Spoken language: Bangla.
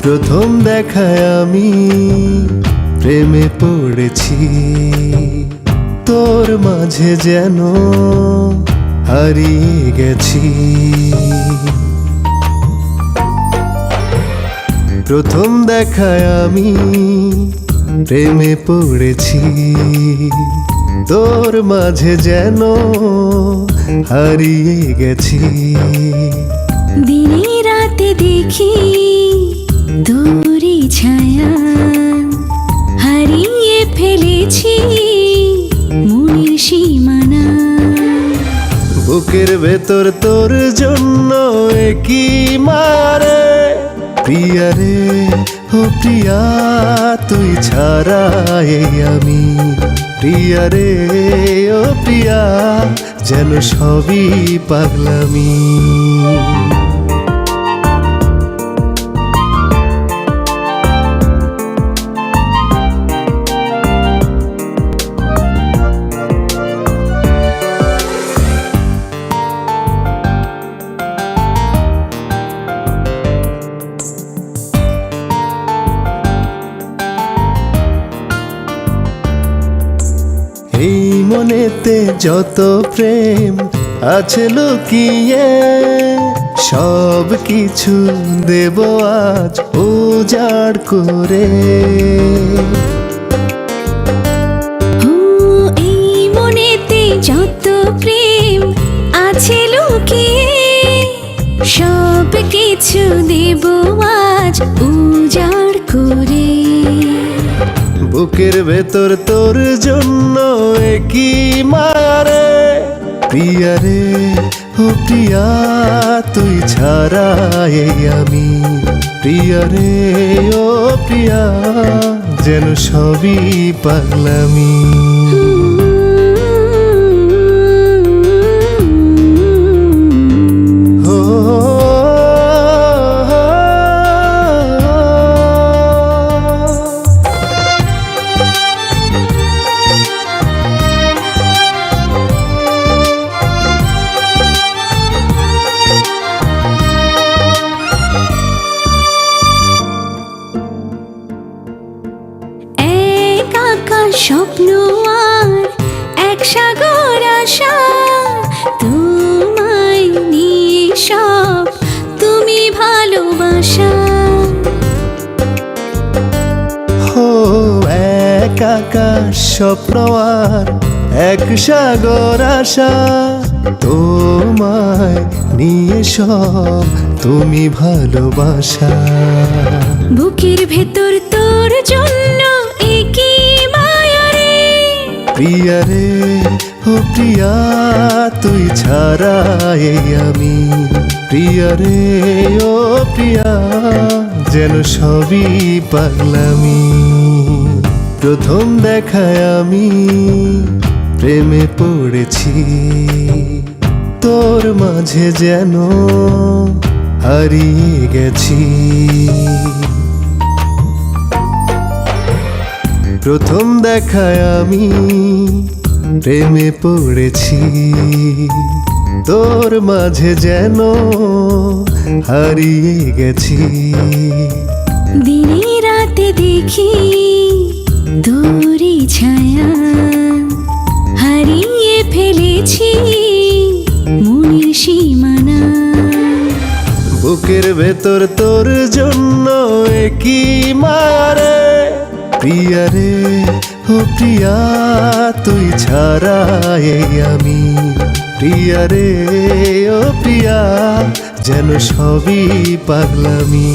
প্রথম দেখায় আমি প্রেমে পড়েছি, তোর মাঝে যেন হারিয়ে গেছি। প্রথম দেখায় আমি প্রেমে পড়েছি, তোর মাঝে যেন হারিয়ে গেছি। দিনে রাতে দেখি তোরই ছায়া, হারিয়ে ফেলেছি মনের সীমানা। বুকের ভেতর তোর জন্য কি মারে, প্রিয়া রে ও প্রিয়া, তুই ছাড়া এই আমি। প্রিয়া রে ও প্রিয়া, যেন সবই পাগলামি। এই মনেতে যত প্রেম আছে লুকিয়ে, সব কিছু দেব আজ উজাড় করে। এই মনেতে যত প্রেম আছে লুকিয়ে, সব কিছু দেব আজ উজাড় করে। বুকের ভেতর তোর জন্য কি মারে, প্রিয়া রে ও প্রিয়া, তুই ছাড়া এই আমি। প্রিয়া রে ও প্রিয়া, যেন সবই পাগলামি। স্বপ্ন আর এক সাগর আশা, তোমায় নিয়ে সব তুমি ভালোবাসা। হো এক আকাশ স্বপ্ন আর এক সাগর আশা, তোমায় নিয়ে সব তুমি ভালোবাসা। বুকের ভেতর তোর জন্য একই মায়া রে, প্রিয়া রে ও প্রিয়া, তুই ছাড়া এই আমি। প্রিয়া রে ও প্রিয়া, যেন সবই পাগলামি। প্রথম দেখায় আমি প্রেমে পড়েছি, তোর মাঝে যেন হারিয়ে গেছি। প্রথম দেখায় আমি প্রেমে পড়েছি, তোর মাঝে যেন হারিয়ে গেছি। দিনে রাতে দেখি তোরই ছায়া, হারিয়ে ফেলেছি মনের সীমানা। বুকের ভেতর তোর জন্য কি মারে, প্রিয়া রে ও প্রিয়া, তুই ছাড়া এই আমি। প্রিয়া রে ও প্রিয়া, যেন সবই পাগলামি।